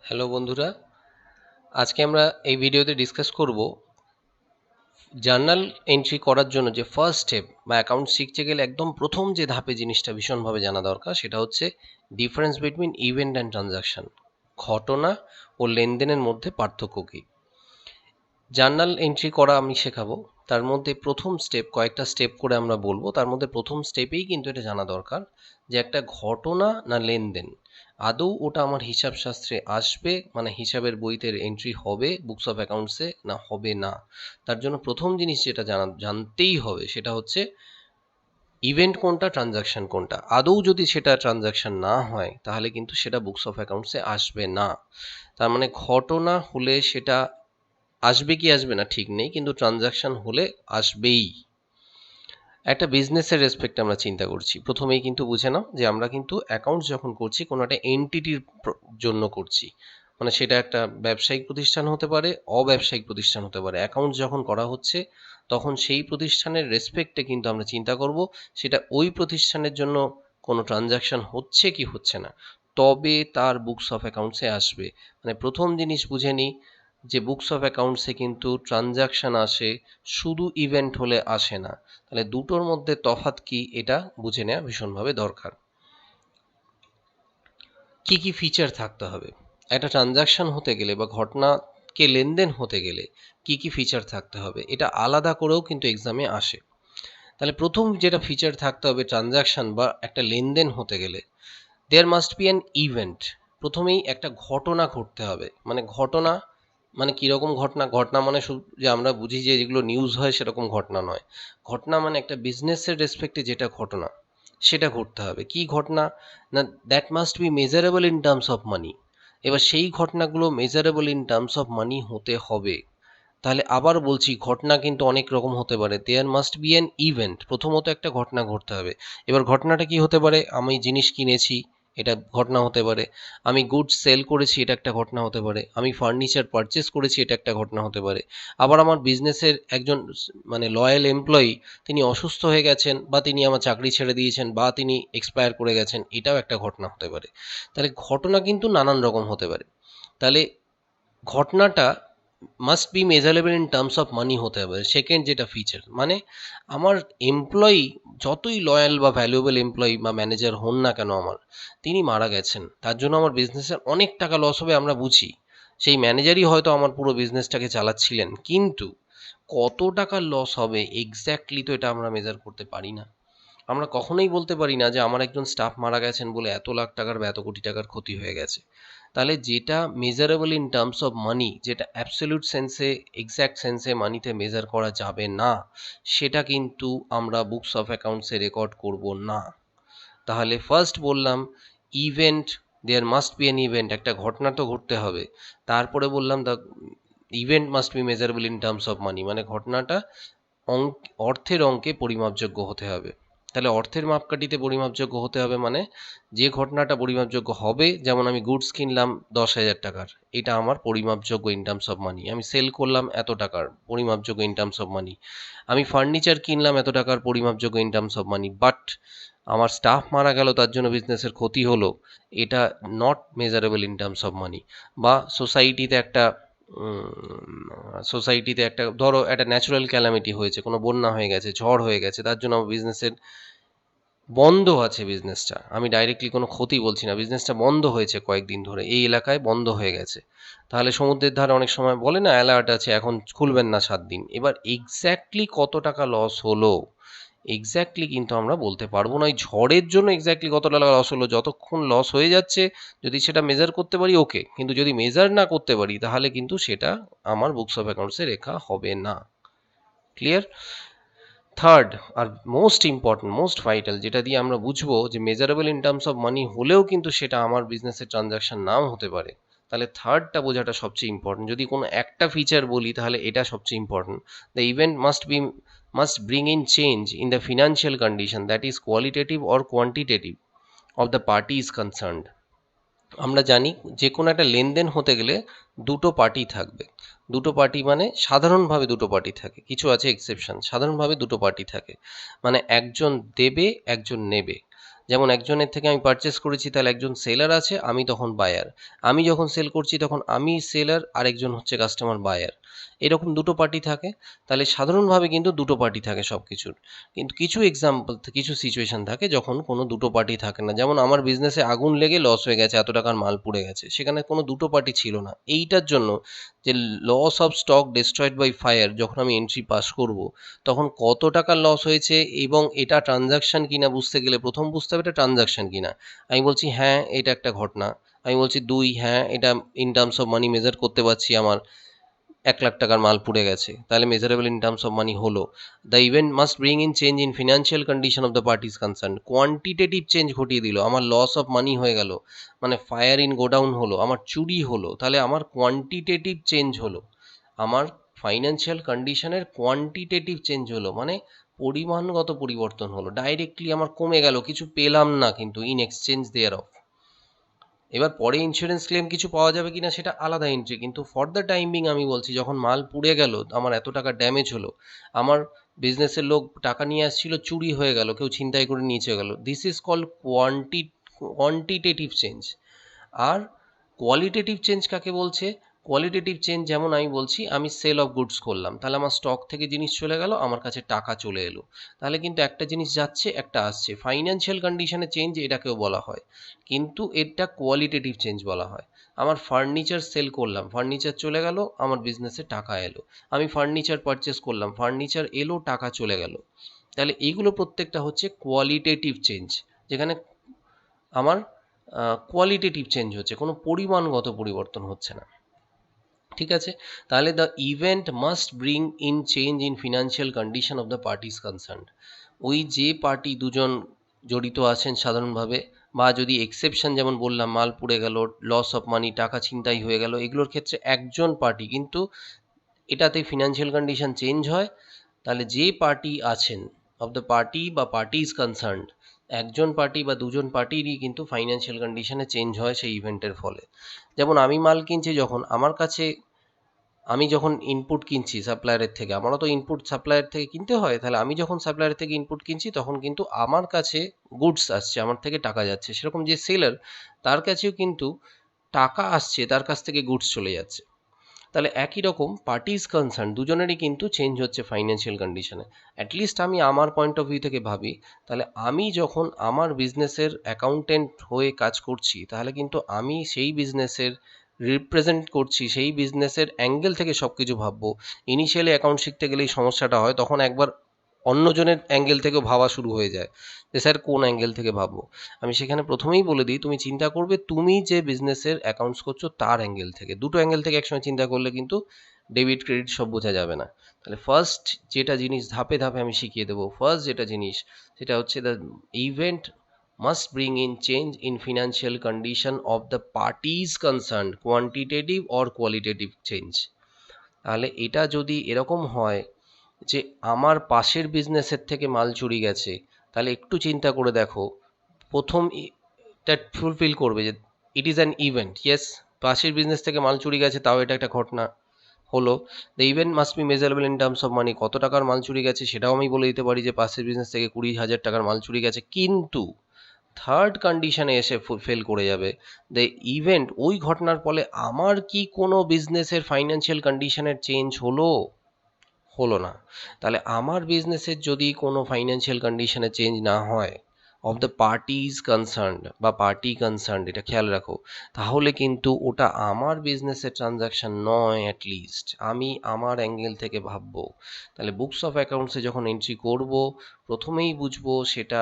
Hello বন্ধুরা, আজকে আমরা এই ভিডিওতে ডিসকাস করব জার্নাল এন্ট্রি করার জন্য যে ফার্স্ট স্টেপ বা অ্যাকাউন্ট শিখতে গেলে একদম প্রথম যে ধাপে জিনিসটা ভীষণভাবে জানা দরকার সেটা হচ্ছে difference between event and transaction. ঘটনা ও লেনদেনের মধ্যে পার্থক্য কী। জার্নাল এন্ট্রি করা আমি শেখাবো, তার মধ্যে প্রথম স্টেপ কয়েকটা স্টেপ করে আমরা বলবো, তার মধ্যে প্রথম স্টেপেই কিন্তু এটা জানা দরকার যে একটা ঘটনা না লেনদেন আদৌ ওটা আমার হিসাব শাস্ত্রে আসবে, মানে হিসাবের বইতে এন্ট্রি হবে বুকস অফ অ্যাকাউন্টসে না হবে না। তার জন্য প্রথম জিনিস যেটা জানতেই হবে সেটা হচ্ছে ইভেন্ট কোনটা, ট্রানজাকশন কোনটা। আদৌ যদি সেটা ট্রানজাকশন না হয় তাহলে কিন্তু সেটা বুকস অফ অ্যাকাউন্টসে আসবে না। তার মানে ঘটনা হলে সেটা আসবে কি আসবে না ঠিক নেই, কিন্তু ট্রানজাকশন হলে আসবেই। একটা বিজনেসের রেসপেক্ট আমরা চিন্তা করছি, প্রথমেই কিন্তু বুঝে নাও যে আমরা কিন্তু অ্যাকাউন্টস যখন করছি কোনো একটা এন্টিটির জন্য করছি, মানে সেটা একটা ব্যবসায়িক প্রতিষ্ঠান হতে পারে, অব্যবসায়িক প্রতিষ্ঠান হতে পারে। অ্যাকাউন্টস যখন করা হচ্ছে তখন সেই প্রতিষ্ঠানের রেসপেক্টে কিন্তু আমরা চিন্তা করব সেটা ওই প্রতিষ্ঠানের জন্য কোনো ট্রানজাকশন হচ্ছে কি হচ্ছে না, তবে তার বুকস অফ অ্যাকাউন্টসে আসবে। মানে প্রথম জিনিস বুঝে নিই যে বুকস অফ অ্যাকাউন্টসে কিন্তু ট্রানজাকশন আসে, শুধু ইভেন্ট হলে আসে না। তাহলে দুটোর মধ্যে তফাৎ কি এটা বুঝে নেওয়া ভীষণভাবে দরকার। কি কি ফিচার থাকতে হবে একটা ট্রানজাকশন হতে গেলে বা ঘটনাকে লেনদেন হতে গেলে, কি কি ফিচার থাকতে হবে এটা আলাদা করেও কিন্তু এক্সামে আসে। তাহলে প্রথম যেটা ফিচার থাকতে হবে ট্রানজাকশন বা একটা লেনদেন হতে গেলে, there must be an event. প্রথমেই একটা ঘটনা ঘটতে হবে। মানে ঘটনা মানে কীরকম ঘটনা? ঘটনা মানে শুধু যে আমরা বুঝি যে যেগুলো নিউজ হয় সেরকম ঘটনা নয়। ঘটনা মানে একটা বিজনেসের রেসপেক্টে যেটা ঘটনা সেটা ঘটতে হবে। কি ঘটনা? না, that must be measurable in terms of মানি। এবার সেই ঘটনাগুলো মেজারেবল ইন টার্মস অফ মানি হতে হবে। তাহলে আবার বলছি, ঘটনা কিন্তু অনেক রকম হতে পারে। There must be an event. প্রথমত একটা ঘটনা ঘটতে হবে। এবার ঘটনাটা কি হতে পারে? আমি জিনিস কিনেছি, এটা ঘটনা হতে পারে। আমি গুডস সেল করেছি, এটা একটা ঘটনা হতে পারে। আমি ফার্নিচার পারচেস করেছি, এটা একটা ঘটনা হতে পারে। আবার আমার বিজনেসের একজন মানে লয়াল এমপ্লয়ি, তিনি অসুস্থ হয়ে গেছেন, বা তিনি আমার চাকরি ছেড়ে দিয়েছেন, বা তিনি এক্সপায়ার করে গেছেন, এটাও একটা ঘটনা হতে পারে। তাহলে ঘটনা কিন্তু নানান রকম হতে পারে। তাহলে ঘটনাটা must be measurable in terms of মানি হতে হবে। সেকেন্ড যেটা ফিচার, মানে আমার এমপ্লয়ি যতই লয়াল বা ভ্যালুয়েবল এমপ্লয়ি বা ম্যানেজার হন না কেন, আমার তিনি মারা গেছেন, তার জন্য আমার বিজনেসের অনেক টাকা লস হবে আমরা বুঝি। সেই ম্যানেজারই হয়তো আমার পুরো বিজনেসটাকে চালাচ্ছিলেন, কিন্তু কত টাকা লস হবে এক্স্যাক্টলি তো এটা আমরা মেজার করতে পারি না। আমরা কখনোই বলতে পারি না যে আমার একজন স্টাফ মারা গেছেন বলে এত লাখ টাকার বা এত কোটি টাকার ক্ষতি হয়ে গেছে। তাহলে যেটা মেজারেবল ইন টার্মস অফ মানি, যেটা অ্যাবসলিউট সেন্সে এক্স্যাক্ট সেন্সে মানিতে মেজার করা যাবে না, সেটা কিন্তু আমরা বুকস অফ অ্যাকাউন্টসে রেকর্ড করব না। তাহলে ফার্স্ট বললাম event, there must be an event, একটা ঘটনা তো ঘটতে হবে। তারপরে বললাম the event must be measurable in terms of money, মানে ঘটনাটা অর্থের অঙ্কে পরিমাপযোগ্য হতে হবে। তাহলে অর্থের মাপকাঠিতে পরিমাপযোগ্য হতে হবে, মানে যে ঘটনাটা পরিমাপযোগ্য হবে, যেমন আমি গুডস কিনলাম 10,000 টাকার, এটা আমার পরিমাপযোগ্য ইন টার্মস অফ মানি। আমি সেল করলাম এত টাকার, পরিমাপযোগ্য ইন টার্মস অফ মানি। আমি ফার্নিচার কিনলাম এত টাকার, পরিমাপযোগ্য in terms of money. But আমার স্টাফ মারা গেল, তার জন্য বিজনেসের ক্ষতি হলো, এটা not measurable in terms of মানি। বা সোসাইটিতে একটা ধরো একটা ন্যাচারাল ক্যালামিটি হয়েছে, কোনো বন্যা হয়ে গেছে, ঝড় হয়ে গেছে, তার জন্য আমার বিজনেসের বন্ধ আছে, বিজনেসটা আমি ডাইরেক্টলি কোনো ক্ষতি বলছি না, বিজনেসটা বন্ধ হয়েছে কয়েকদিন ধরে, এই এলাকায় বন্ধ হয়ে গেছে। তাহলে সমুদ্রের ধারে অনেক সময় বলে না অ্যালার্ট আছে, এখন খুলবেন না 7 দিন। এবার এক্স্যাক্টলি কত টাকা লস হলো এক্স্যাক্টলি কিন্তু আমরা বলতে পারবো না। ওই ঝড়ের জন্য এক্স্যাক্টলি কত টাকা লস হলো, যতক্ষণ লস হয়ে যাচ্ছে যদি সেটা মেজার করতে পারি ওকে, কিন্তু যদি মেজার না করতে পারি তাহলে কিন্তু সেটা আমার বুকস অফ অ্যাকাউন্টসে লেখা হবে না। ক্লিয়ার? থার্ড আর মোস্ট ইম্পর্টেন্ট, মোস্ট ভাইটাল, যেটা দিয়ে আমরা বুঝবো যে মেজারেবল ইন টার্মস অফ মানি হলেও কিন্তু সেটা আমার বিজনেসের ট্রানজাকশন নাও হতে পারে। তাহলে থার্ডটা বোঝাটা সবচেয়ে ইম্পর্টেন্ট। যদি কোনো একটা ফিচার বলি তাহলে এটা সবচেয়ে important. The event must bring in change in the financial condition, that is qualitative or quantitative, of the party is concerned. আমরা জানি যে কোনো একটা লেনদেন হতে গেলে দুটো পার্টি থাকবে। দুটো পার্টি মানে সাধারণভাবে দুটো পার্টি থাকে, কিছু আছে এক্সেপশন, সাধারণভাবে দুটো পার্টি থাকে। মানে একজন দেবে, একজন নেবে। যেমন একজনের থেকে আমি পারচেস করেছি, তাহলে একজন সেলার আছে, আমি তখন বায়ার। আমি যখন সেল করছি তখন আমি সেলার, আরেকজন হচ্ছে কাস্টমার বায়ার। এরকম দুটো পার্টি থাকে। তাহলে সাধারণভাবে কিন্তু দুটো পার্টি থাকে সব কিছুর। কিন্তু কিছু এক্সাম্পল, কিছু সিচুয়েশন থাকে যখন কোনো দুটো পার্টি থাকে না। যেমন আমার বিজনেসে আগুন লেগে লস হয়ে গেছে, এত টাকার মাল পুড়ে গেছে, সেখানে কোনো দুটো পার্টি ছিল না। এইটার জন্য যে loss of stock destroyed by fire, যখন আমি এন্ট্রি পাস করব, তখন কত টাকার লস হয়েছে এবং এটা ট্রানজাকশন কিনা বুঝতে গেলে প্রথম বুঝতে হবে এটা ট্রানজাকশন কিনা। আমি বলছি হ্যাঁ এটা একটা ঘটনা। আমি বলছি দুই, হ্যাঁ এটা in terms of money measure করতে পারছি, আমার 1 লাখ টাকার মাল পুড়ে গেছে, তাহলে measurable in terms of money হলো। The event must bring in change in financial condition of the parties concern. Quantitative change ঘটিয়ে দিল, আমার লস অফ মানি হয়ে গেল, মানে ফায়ার ইন গোডাউন হলো, আমার চুরি হলো, তাহলে আমার কোয়ান্টিটেটিভ চেঞ্জ হলো। আমার ফাইন্যান্সিয়াল কন্ডিশনের কোয়ান্টিটেটিভ চেঞ্জ হলো, মানে পরিমাণগত পরিবর্তন হলো। ডাইরেক্টলি আমার কমে গেল, কিছু পেলাম না কিন্তু ইন এক্সচেঞ্জ দেয়ার অফ। এবার পরে ইন্স্যুরেন্স ক্লেম কিছু পাওয়া যাবে কিনা সেটা আলাদা এন্ট্রি, কিন্তু ফর দ্য টাইম বিং আমি বলছি যখন মাল পুড়ে গেল, আমার এত টাকা ড্যামেজ হলো, আমার বিজনেসের লোক টাকা নিয়ে আসছিল, চুরি হয়ে গেল, কেউ ছিনতাই করে নিয়ে চলে গেল, this is called quantitative change. আর কোয়ালিটেটিভ চেঞ্জ কাকে বলছে? কোয়ালিটেটিভ চেঞ্জ যেমন আমি বলছি আমি সেল অফ গুডস করলাম, তাহলে আমার স্টক থেকে জিনিস চলে গেল, আমার কাছে টাকা চলে এলো, তাহলে কিন্তু একটা জিনিস যাচ্ছে একটা আসছে। ফাইন্যান্সিয়াল কন্ডিশনে চেঞ্জ এটাকেও বলা হয়, কিন্তু এটা কোয়ালিটেটিভ চেঞ্জ বলা হয়। আমার ফার্নিচার সেল করলাম, ফার্নিচার চলে গেল, আমার বিজনেসে টাকা এলো। আমি ফার্নিচার পারচেস করলাম, ফার্নিচার এলো, টাকা চলে গেল। তাহলে এইগুলো প্রত্যেকটা হচ্ছে কোয়ালিটেটিভ চেঞ্জ, যেখানে আমার কোয়ালিটেটিভ চেঞ্জ হচ্ছে, কোনো পরিমাণগত পরিবর্তন হচ্ছে না। ঠিক আছে? তাহলে the event must bring in change in financial condition of the parties concerned. ওই যে পার্টি দুজন জড়িত আছেন সাধারণভাবে, বা যদি এক্সেপশন যেমন বললাম মাল পুড়ে গেল, লস অফ মানি, টাকা ছিনতাই হয়ে গেল, এগুলোর ক্ষেত্রে একজন পার্টি, কিন্তু এটাতে ফিনান্সিয়াল কন্ডিশন চেঞ্জ হয়, তাহলে যে পার্টি আছেন অফ দ্য পার্টি বা পার্টি ইজ কনসার্নড, একজন পার্টি বা দুজন পার্টিরই কিন্তু ফাইন্যান্সিয়াল কন্ডিশনে চেঞ্জ হয় সেই ইভেন্টের ফলে। যেমন আমি মাল কিনছি, যখন আমার কাছে, আমি যখন ইনপুট কিনছি সাপ্লায়ারের থেকে, আমারও তো ইনপুট সাপ্লায়ার থেকে কিনতে হয়, তাহলে আমি যখন সাপ্লায়ার থেকে ইনপুট কিনছি তখন কিন্তু আমার কাছে গুডস আসছে, আমার থেকে টাকা যাচ্ছে। সেরকম যে সেলার, তার কাছেও কিন্তু টাকা আসছে, তার কাছ থেকে গুডস চলে যাচ্ছে। তাহলে একই রকম পার্টিস কনসার্ন দুজনেরই কিন্তু চেঞ্জ হচ্ছে ফাইন্যান্সিয়াল কন্ডিশনে। অ্যাটলিস্ট আমি আমার পয়েন্ট অফ ভিউ থেকে ভাবি, তাহলে আমি যখন আমার বিজনেসের অ্যাকাউন্টেন্ট হয়ে কাজ করছি, তাহলে কিন্তু আমি সেই বিজনেসের রিপ্রেজেন্ট করছি, সেই বিজনেসের অ্যাঙ্গেল থেকে সব কিছু ভাববো। ইনিশিয়ালি অ্যাকাউন্ট শিখতে গেলেই সমস্যাটা হয়, তখন একবার অন্যজনের অ্যাঙ্গেল থেকেও ভাবা শুরু হয়ে যায় যে স্যার কোন অ্যাঙ্গেল থেকে ভাববো। আমি সেখানে প্রথমেই বলে দিই, তুমি চিন্তা করবে তুমি যে বিজনেসের অ্যাকাউন্টস করছো তার অ্যাঙ্গেল থেকে। দুটো অ্যাঙ্গেল থেকে একসঙ্গে চিন্তা করলে কিন্তু ডেবিট ক্রেডিট সব বোঝা যাবে না। তাহলে ফার্স্ট যেটা জিনিস ধাপে ধাপে আমি শিখিয়ে দেবো, ফার্স্ট যেটা জিনিস সেটা হচ্ছে the event must bring in change in financial condition of the parties concern, quantitative or qualitative change. তাহলে এটা যদি এরকম হয় যে আমার পাশের বিজনেসের থেকে মাল চুরি গেছে, তাহলে একটু চিন্তা করে দেখো, প্রথম এটা ফুলফিল করবে যে it is an event, yes পাশের বিজনেস থেকে মাল চুরি গেছে, তাও এটা একটা ঘটনা হলো। The event must be measurable in terms of মানি, কত টাকার মাল চুরি গেছে সেটাও আমি বলে দিতে পারি যে পাশের বিজনেস থেকে 20,000 টাকার মাল চুরি গেছে। কিন্তু থার্ড কন্ডিশনে এসে ফেল করে যাবে, দ্য ইভেন্ট ওই ঘটনার ফলে আমার কি কোনো বিজনেসের ফাইন্যান্সিয়াল কন্ডিশনের চেঞ্জ হলো? হলো না। তাহলে আমার বিজনেসের যদি কোনো ফাইন্যান্সিয়াল কন্ডিশনে চেঞ্জ না হয় অফ দ্য পার্টিজ কনসার্নড বা পার্টি কনসার্নড, এটা খেয়াল রাখো, তাহলে কিন্তু ওটা আমার বিজনেসের ট্রানজাকশন নয়। অ্যাটলিস্ট আমি আমার অ্যাঙ্গেল থেকে ভাববো। তাহলে বুকস অফ অ্যাকাউন্টসে যখন এন্ট্রি করব, প্রথমেই বুঝবো সেটা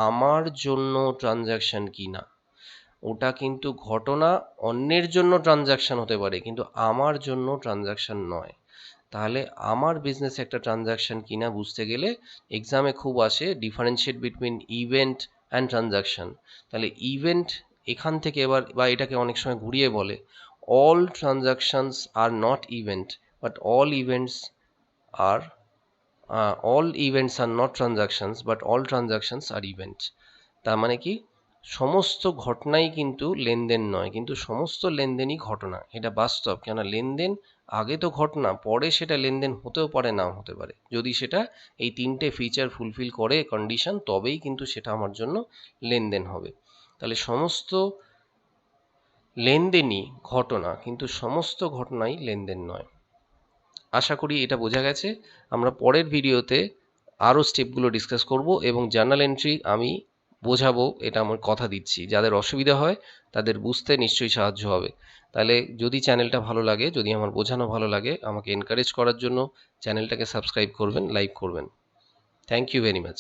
আমার জন্য ট্রানজাকশন কি না। ওটা কিন্তু ঘটনা অন্যের জন্য ট্রানজাকশন হতে পারে, কিন্তু আমার জন্য ট্রানজাকশন নয়। তাহলে আমার বিজনেসে একটা ট্রানজাকশন কিনা বুঝতে গেলে এক্সামে খুব আসে differentiate between event and transaction. তাহলে ইভেন্ট এখান থেকে এবার, বা এটাকে অনেক সময় ঘুরিয়ে বলে all transactions are not event but আর all events are not transactions but all transactions are event. তার মানে কি, সমস্ত ঘটনাই কিন্তু লেনদেন নয়, কিন্তু সমস্ত লেনদেনই ঘটনা, এটা বাস্তব। কেন লেনদেন আগে তো ঘটনা, পরে সেটা লেনদেন হতেও পারে, নাও হতে পারে। যদি সেটা এই 3টে ফিচার ফুলফিল করে কন্ডিশন, তবেই কিন্তু সেটা আমার জন্য লেনদেন হবে। তাহলে সমস্ত লেনদেনই ঘটনা, কিন্তু সমস্ত ঘটনাই লেনদেন নয়। আশা করি এটা বোঝা গেছে। আমরা পরের ভিডিওতে আরও স্টেপগুলো ডিসকাস করব এবং জার্নাল এন্ট্রি আমি বোঝাবো, এটা আমার কথা দিচ্ছি। যাদের অসুবিধা হয় তাদের বুঝতে নিশ্চয়ই সাহায্য হবে। তাহলে যদি চ্যানেলটা ভালো লাগে, যদি আমার বোঝানো ভালো লাগে, আমাকে এনকারেজ করার জন্য চ্যানেলটাকে সাবস্ক্রাইব করবেন, লাইক করবেন। Thank you very much.